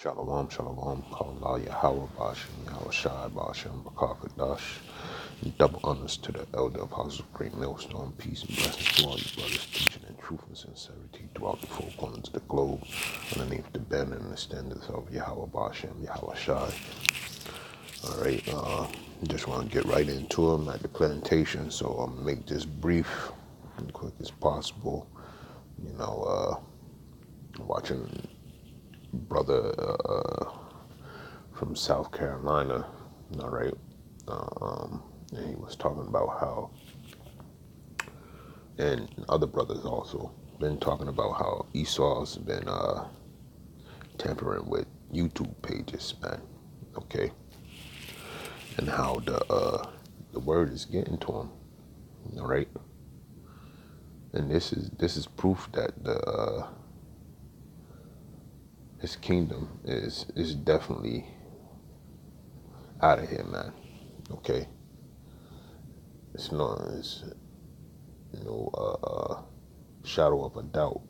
Shalom, shalom, Allah Yahweh Bashem, Yahweh Shai Bashem, Bakakadash. Double honors to the elder apostles of Great Millstone. Peace and blessings to all you brothers teaching in truth and sincerity throughout the four corners of the globe, underneath the banner and the standards of Yahweh Bashem, Yahweh Shai. Alright, just want to get right into them at the plantation, so I'll make this brief and quick as possible. Watching brother from South Carolina, all right, and he was talking about how, and other brothers also been talking about how Esau's been tampering with YouTube pages, man, okay, and how the word is getting to him, all right, and this is proof that his kingdom is definitely out of here, man. Okay, it's no shadow of a doubt.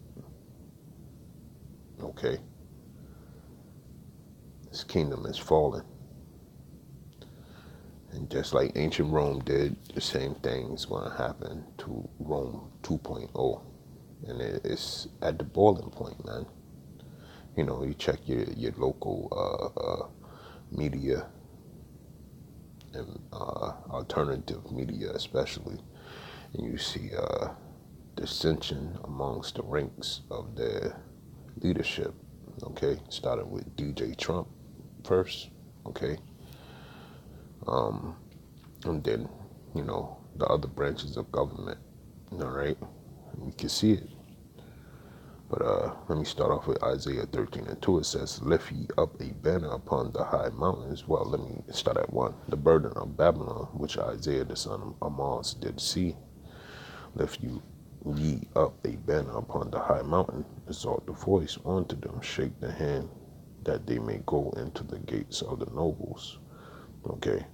Okay, his kingdom is falling, and just like ancient Rome did, the same thing is going to happen to Rome 2.0, and it's at the boiling point, man. You check your local media and alternative media especially, and you see dissension amongst the ranks of the leadership, okay, starting with DJ Trump first, okay, and then, the other branches of government, all right, we can see it. But let me start off with Isaiah 13:2. It says, lift ye up a banner upon the high mountains. Well, let me start at 1. The burden of Babylon, which Isaiah the son of Amoz did see. Lift ye up a banner upon the high mountain. Exalt the voice unto them. Shake the hand, that they may go into the gates of the nobles. Okay.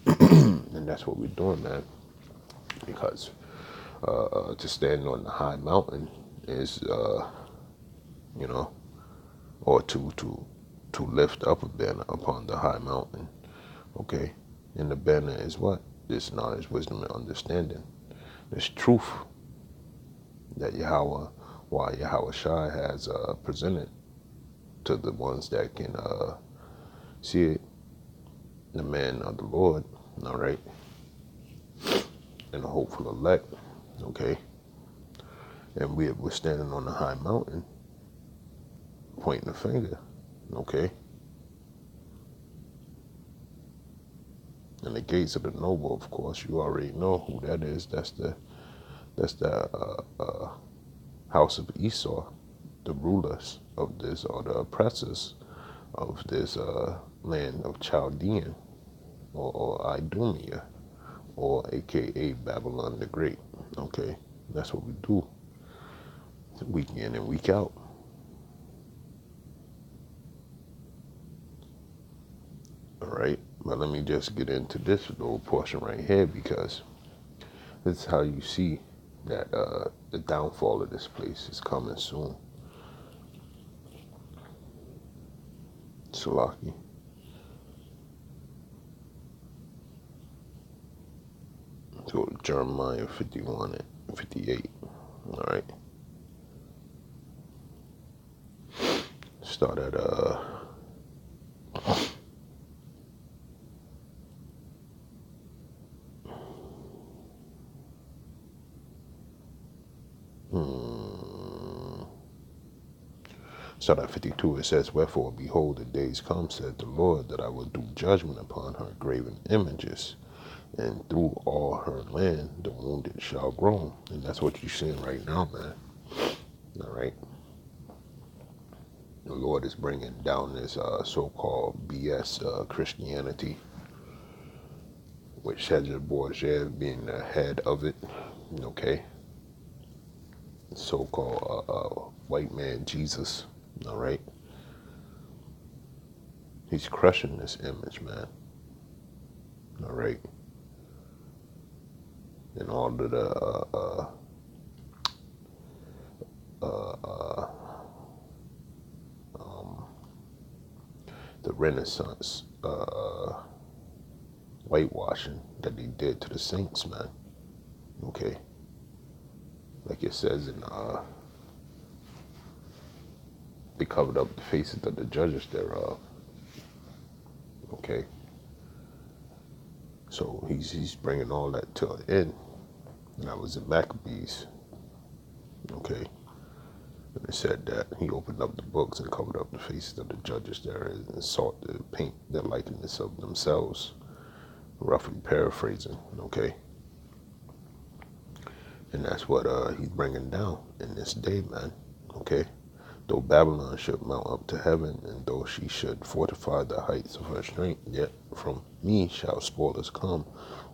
And that's what we're doing, man. Because to stand on the high mountain is or to lift up a banner upon the high mountain, okay, and the banner is what? This knowledge, wisdom, and understanding, this truth that Yahweh Shai has presented to the ones that can see it, the man of the Lord, all right, and the hopeful elect, okay, and we're standing on the high mountain, pointing the finger, okay? And the gates of the noble, of course, you already know who that is. That's the house of Esau, the rulers of this, or the oppressors of this land of Chaldean, or Idumea, or AKA Babylon the Great, okay? That's what we do, week in and week out. All right, but let me just get into this little portion right here, because this is how you see that the downfall of this place is coming soon. Salaki. Let's go to Jeremiah 51 and 58. All right. Start at Start at 52. It says, wherefore, behold, the days come, said the Lord, that I will do judgment upon her graven images, and through all her land the wounded shall groan. And that's what you're seeing right now, man. All right. The Lord is bringing down this so-called BS Christianity, with Cedric Bourget being the head of it, okay? So-called white man Jesus, all right? He's crushing this image, man, all right? And all of the the Renaissance whitewashing that they did to the saints, man. Okay, like it says in they covered up the faces of the judges thereof. Okay, so he's bringing all that to an end. And that was in Maccabees. Okay, and it said that he opened up the books and covered up the faces of the judges there and sought to paint the likeness of themselves, roughly paraphrasing. Okay, and that's what he's bringing down in this day, man. Okay, though Babylon should mount up to heaven, and though she should fortify the heights of her strength, yet from me shall spoilers come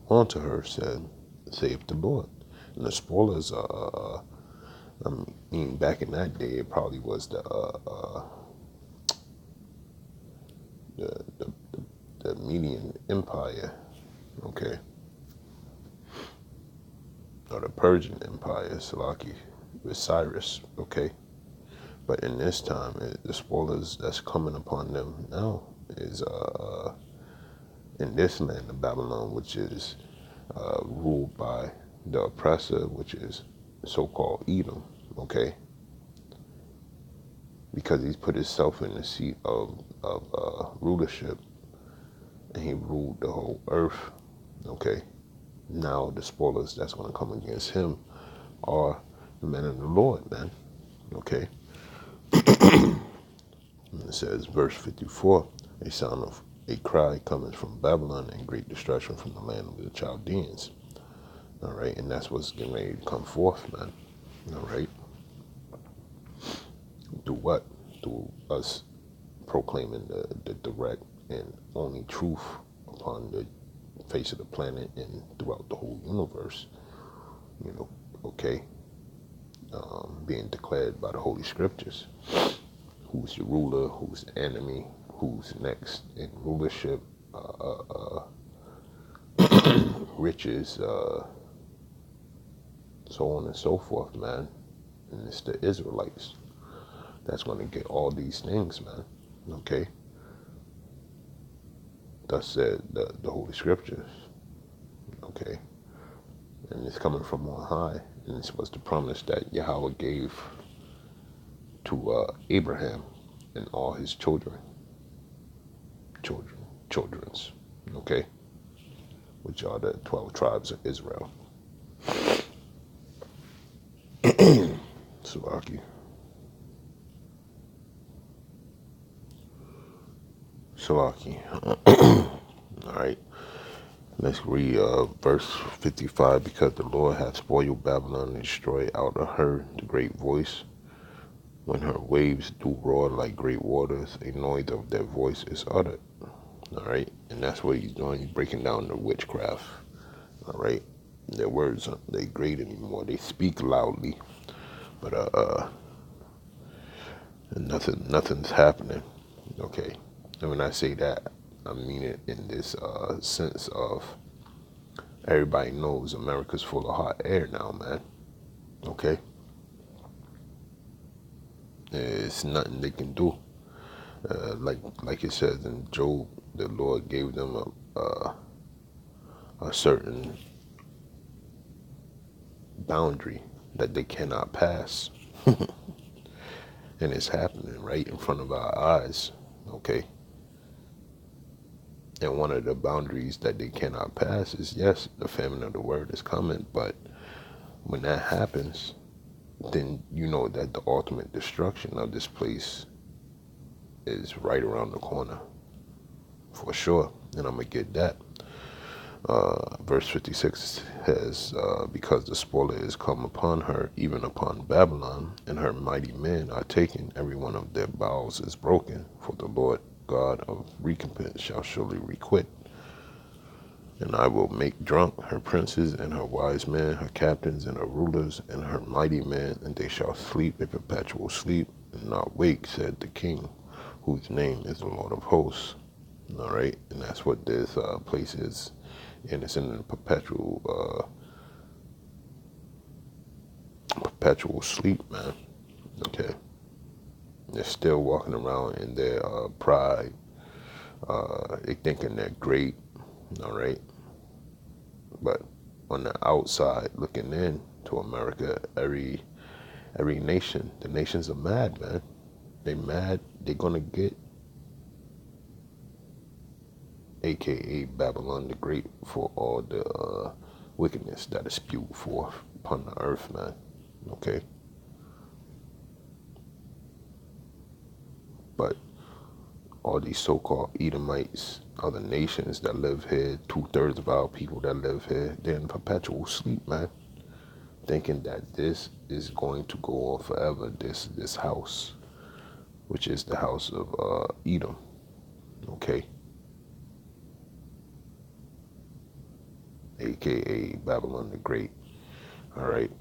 unto her, saith the Lord. And the spoilers I mean, back in that day, it probably was the, the, the Median Empire, okay, or the Persian Empire, Salaki, with Cyrus, okay. But in this time, the spoilers that's coming upon them now is in this land of Babylon, which is ruled by the oppressor, which is so-called Edom, okay? Because he's put himself in the seat of rulership, and he ruled the whole earth, okay? Now the spoilers that's going to come against him are the men of the Lord, man, okay? And it says, verse 54, a sound of a cry cometh from Babylon and great destruction from the land of the Chaldeans. All right, and that's what's getting ready to come forth, man. All right. Do what? Through us proclaiming the direct and only truth upon the face of the planet and throughout the whole universe. You know, okay. Being declared by the Holy Scriptures. Who's the ruler? Who's the enemy? Who's next in rulership? Riches, so on and so forth, man. And it's the Israelites that's going to get all these things, man. Okay? Thus said the Holy Scriptures. Okay? And it's coming from on high. And this was the promise that Yahweh gave to Abraham and all his children's. Okay? Which are the 12 tribes of Israel. Salaki. All right. Let's read verse 55. Because the Lord hath spoiled Babylon and destroyed out of her the great voice. When her waves do roar like great waters, a noise of their voice is uttered. All right. And that's what he's doing. He's breaking down the witchcraft. All right. Their words aren't they great anymore. They speak loudly. But nothing's happening. Okay. And when I say that, I mean it in this sense of everybody knows America's full of hot air now, man. Okay? There's nothing they can do. Like it says in Job, the Lord gave them a certain boundary that they cannot pass. And it's happening right in front of our eyes. Okay? And one of the boundaries that they cannot pass is, yes, the famine of the word is coming, but when that happens, then you know that the ultimate destruction of this place is right around the corner, for sure. And I'm going to get that. Verse 56 says, because the spoiler is come upon her, even upon Babylon, and her mighty men are taken, every one of their bowels is broken, for the Lord God of recompense shall surely requite. And I will make drunk her princes and her wise men, her captains and her rulers and her mighty men, and they shall sleep a perpetual sleep and not wake, said the King, whose name is the Lord of hosts. All right, and that's what this place is, and it's in a perpetual sleep, man. Okay, they're still walking around in their pride They thinking they're great, all right? But on the outside, looking in to America, every nation, the nations are mad, man. They mad. They're gonna get, aka Babylon the Great, for all the wickedness that is spewed forth upon the earth, man. Okay, but all these so-called Edomites, other nations that live here, 2/3 of our people that live here, they're in perpetual sleep, man, thinking that this is going to go on forever. This house, which is the house of Edom, okay, aka Babylon the Great. All right,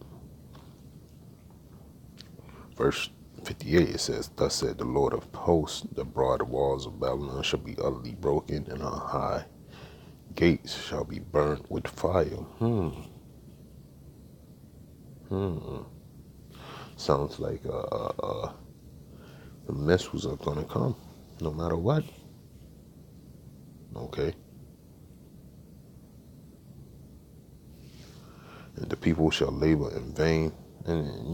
verse 58, it says, "Thus said the Lord of hosts, the broad walls of Babylon shall be utterly broken, and her high gates shall be burnt with fire." Sounds like the missiles are gonna come, no matter what. Okay, and the people shall labor in vain. And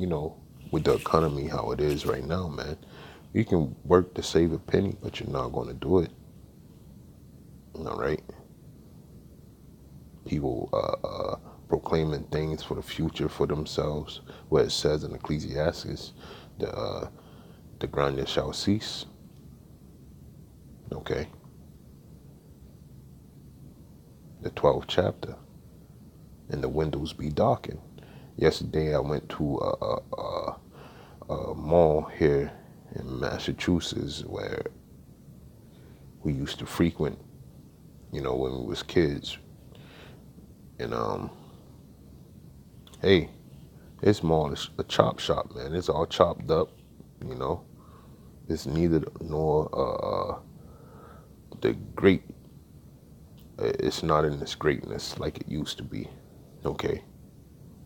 with the economy how it is right now, man, you can work to save a penny, but you're not gonna do it. All right. People proclaiming things for the future for themselves, where it says in Ecclesiastes, the grinding shall cease. Okay, the 12th chapter, and the windows be darkened. Yesterday I went to a mall here in Massachusetts where we used to frequent, when we was kids. And hey, it's more a chop shop, man. It's all chopped up, you know. It's neither nor the great. It's not in its greatness like it used to be. Okay,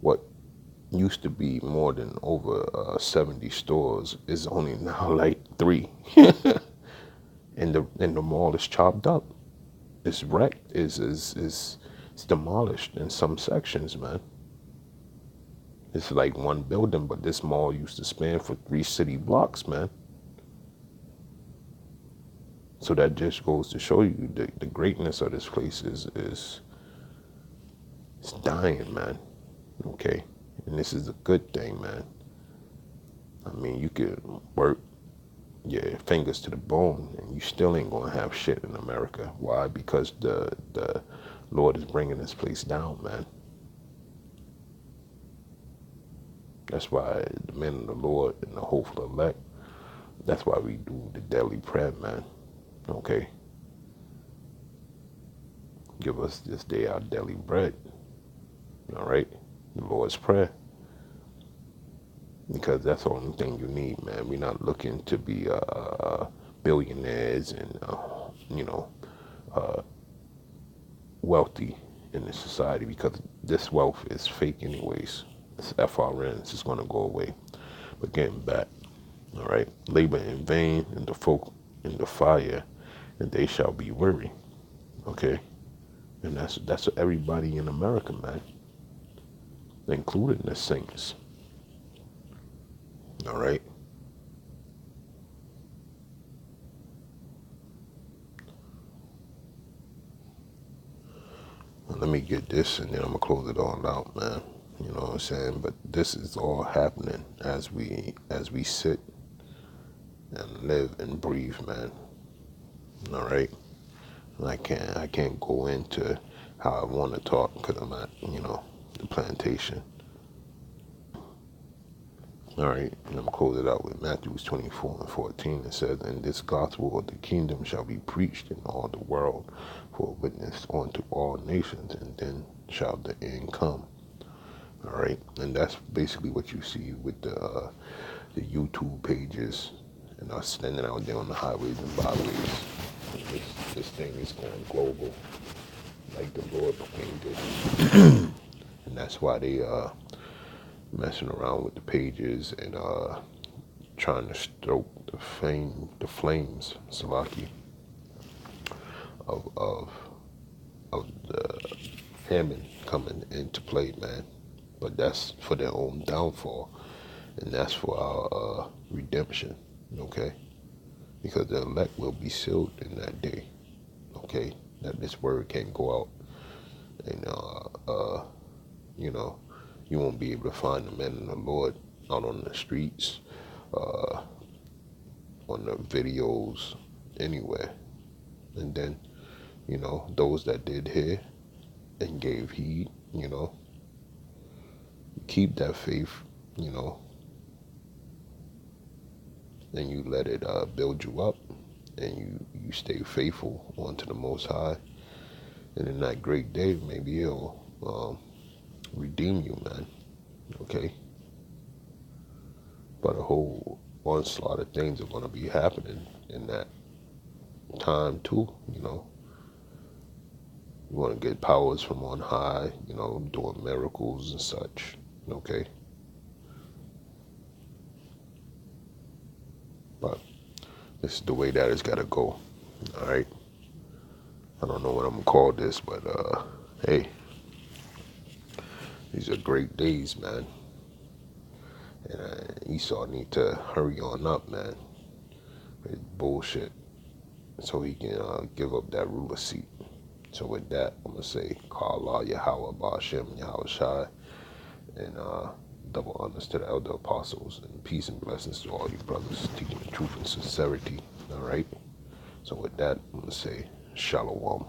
what used to be more than over 70 stores is only now like 3, and the mall is chopped up. It's wrecked. It's demolished in some sections, man. It's like one building, but this mall used to span for 3 city blocks, man. So that just goes to show you the greatness of this place is it's dying, man. Okay, and this is a good thing, man. I mean, you could work your fingers to the bone, and you still ain't gonna have shit in America. Why? Because the Lord is bringing this place down, man. That's why the men of the Lord and the hopeful elect, that's why we do the daily prayer, man. Okay? Give us this day our daily bread. All right? The Lord's Prayer. Because that's the only thing you need, man. We're not looking to be billionaires and, wealthy in this society, because this wealth is fake anyways. It's FRNs. It's going to go away. But getting back, all right? Labor in vain, and the folk in the fire, and they shall be weary. Okay? And that's everybody in America, man, including the saints. All right? Well, let me get this, and then I'm going to close it all out, man. You know what I'm saying? But this is all happening as we sit and live and breathe, man. All right? And I can't go into how I want to talk because I'm at, the plantation. All right, and I'm close it out with Matthew 24:14. It says, "And this gospel of the kingdom shall be preached in all the world for a witness unto all nations, and then shall the end come." All right, and that's basically what you see with the YouTube pages and us standing out there on the highways and byways. And this thing is going global, like the Lord proclaimed it, and that's why they messing around with the pages and trying to stoke the flames, Salaki. of of the Hammond coming into play, man. But that's for their own downfall, and that's for our redemption, okay? Because the elect will be sealed in that day, okay? That this word can't go out, and you know, you won't be able to find the men of the Lord out on the streets, uh, on the videos, anywhere. And then, those that did hear and gave heed, keep that faith, you know, and you let it build you up, and you stay faithful unto the Most High. And in that great day, maybe He'll redeem you, man. Okay? But a whole onslaught of things are going to be happening in that time, too, You want to get powers from on high, doing miracles and such. Okay? But this is the way that it's got to go. All right? I don't know what I'm going to call this, but hey, these are great days, man. And Esau need to hurry on up, man. It's bullshit. So he can give up that ruler seat. So with that, I'm going to say, call Allah, Yahweh, Ba'ashem, Yahweh Shai, and double honors to the elder apostles, and peace and blessings to all you brothers teaching the truth and sincerity. All right? So with that, I'm going to say, Shalom.